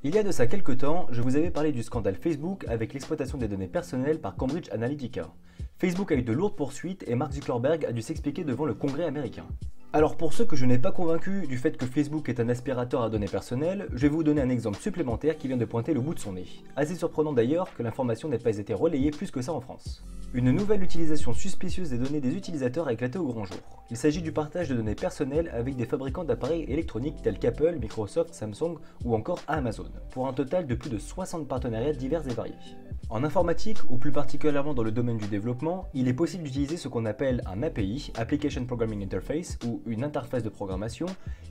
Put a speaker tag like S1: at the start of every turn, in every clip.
S1: Il y a de ça quelques temps, je vous avais parlé du scandale Facebook avec l'exploitation des données personnelles par Cambridge Analytica. Facebook a eu de lourdes poursuites et Mark Zuckerberg a dû s'expliquer devant le Congrès américain. Alors pour ceux que je n'ai pas convaincus du fait que Facebook est un aspirateur à données personnelles, je vais vous donner un exemple supplémentaire qui vient de pointer le bout de son nez. Assez surprenant d'ailleurs que l'information n'ait pas été relayée plus que ça en France. Une nouvelle utilisation suspicieuse des données des utilisateurs a éclaté au grand jour. Il s'agit du partage de données personnelles avec des fabricants d'appareils électroniques tels qu'Apple, Microsoft, Samsung ou encore Amazon, pour un total de plus de 60 partenariats divers et variés. En informatique, ou plus particulièrement dans le domaine du développement, il est possible d'utiliser ce qu'on appelle un API, Application Programming Interface, ou une interface de programmation,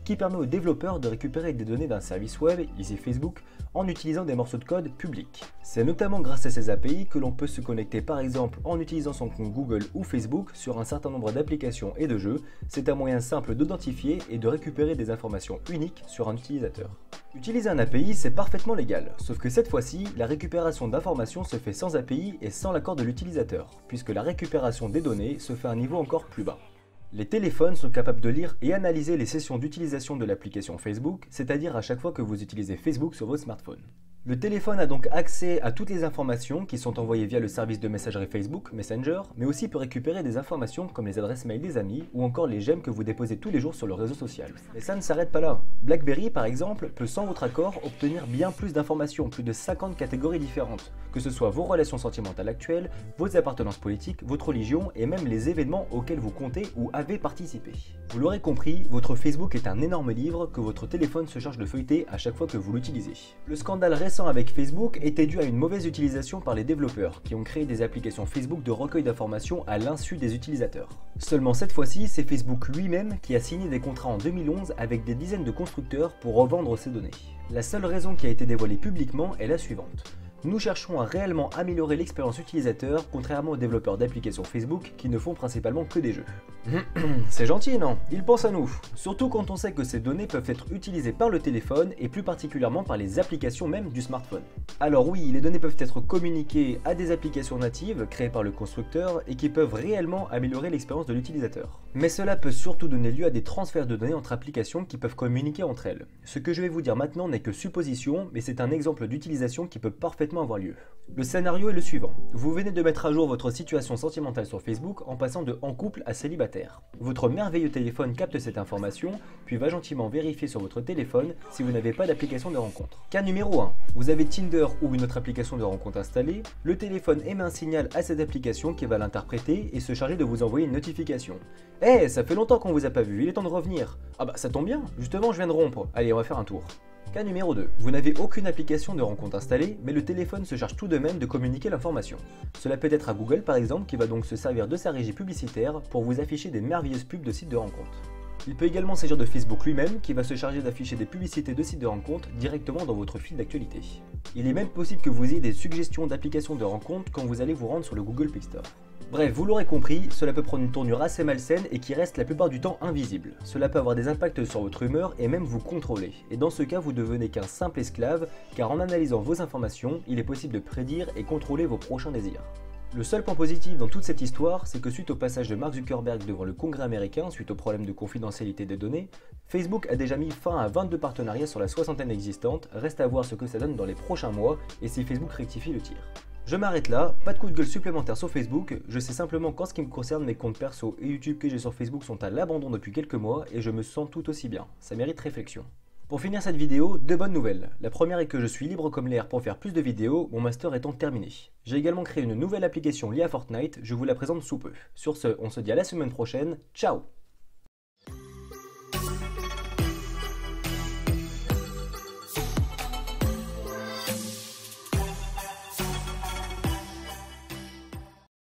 S1: qui permet aux développeurs de récupérer des données d'un service web, ici Facebook, en utilisant des morceaux de code publics. C'est notamment grâce à ces API que l'on peut se connecter par exemple en utilisant son compte Google ou Facebook sur un certain nombre d'applications et de jeux. C'est un moyen simple d'identifier et de récupérer des informations uniques sur un utilisateur. Utiliser un API, c'est parfaitement légal, sauf que cette fois-ci, la récupération d'informations se fait sans API et sans l'accord de l'utilisateur, puisque la récupération des données se fait à un niveau encore plus bas. Les téléphones sont capables de lire et analyser les sessions d'utilisation de l'application Facebook, c'est-à-dire à chaque fois que vous utilisez Facebook sur votre smartphone. Le téléphone a donc accès à toutes les informations qui sont envoyées via le service de messagerie Facebook, Messenger, mais aussi peut récupérer des informations comme les adresses mail des amis ou encore les j'aime que vous déposez tous les jours sur le réseau social. Mais ça ne s'arrête pas là. BlackBerry, par exemple, peut sans votre accord obtenir bien plus d'informations, plus de 50 catégories différentes, que ce soit vos relations sentimentales actuelles, vos appartenances politiques, votre religion et même les événements auxquels vous comptez ou avez participé. Vous l'aurez compris, votre Facebook est un énorme livre que votre téléphone se charge de feuilleter à chaque fois que vous l'utilisez. Le scandale récent avec Facebook était dû à une mauvaise utilisation par les développeurs qui ont créé des applications Facebook de recueil d'informations à l'insu des utilisateurs. Seulement cette fois-ci, c'est Facebook lui-même qui a signé des contrats en 2011 avec des dizaines de constructeurs pour revendre ces données. La seule raison qui a été dévoilée publiquement est la suivante. Nous cherchons à réellement améliorer l'expérience utilisateur, contrairement aux développeurs d'applications Facebook qui ne font principalement que des jeux. C'est gentil, non? Ils pensent à nous. Surtout quand on sait que ces données peuvent être utilisées par le téléphone et plus particulièrement par les applications même du smartphone. Alors oui, les données peuvent être communiquées à des applications natives créées par le constructeur et qui peuvent réellement améliorer l'expérience de l'utilisateur. Mais cela peut surtout donner lieu à des transferts de données entre applications qui peuvent communiquer entre elles. Ce que je vais vous dire maintenant n'est que supposition, mais c'est un exemple d'utilisation qui peut parfaitement avoir lieu. Le scénario est le suivant. Vous venez de mettre à jour votre situation sentimentale sur Facebook en passant de en couple à célibataire. Votre merveilleux téléphone capte cette information, puis va gentiment vérifier sur votre téléphone si vous n'avez pas d'application de rencontre. Cas numéro 1. Vous avez Tinder ou une autre application de rencontre installée, le téléphone émet un signal à cette application qui va l'interpréter et se charger de vous envoyer une notification. Eh, ça fait longtemps qu'on vous a pas vu, il est temps de revenir. Ah bah ça tombe bien, justement je viens de rompre. Allez, on va faire un tour. Cas numéro 2. Vous n'avez aucune application de rencontre installée, mais le téléphone se charge tout de même de communiquer l'information. Cela peut être à Google par exemple, qui va donc se servir de sa régie publicitaire pour vous afficher des merveilleuses pubs de sites de rencontre. Il peut également s'agir de Facebook lui-même, qui va se charger d'afficher des publicités de sites de rencontre directement dans votre fil d'actualité. Il est même possible que vous ayez des suggestions d'applications de rencontre quand vous allez vous rendre sur le Google Play Store. Bref, vous l'aurez compris, cela peut prendre une tournure assez malsaine et qui reste la plupart du temps invisible. Cela peut avoir des impacts sur votre humeur et même vous contrôler. Et dans ce cas, vous devenez qu'un simple esclave, car en analysant vos informations, il est possible de prédire et contrôler vos prochains désirs. Le seul point positif dans toute cette histoire, c'est que suite au passage de Mark Zuckerberg devant le Congrès américain suite au problème de confidentialité des données, Facebook a déjà mis fin à 22 partenariats sur la soixantaine existante, reste à voir ce que ça donne dans les prochains mois et si Facebook rectifie le tir. Je m'arrête là, pas de coup de gueule supplémentaire sur Facebook, je sais simplement qu'en ce qui me concerne, mes comptes perso et YouTube que j'ai sur Facebook sont à l'abandon depuis quelques mois et je me sens tout aussi bien, ça mérite réflexion. Pour finir cette vidéo, deux bonnes nouvelles. La première est que je suis libre comme l'air pour faire plus de vidéos, mon master étant terminé. J'ai également créé une nouvelle application liée à Fortnite, je vous la présente sous peu. Sur ce, on se dit à la semaine prochaine, ciao!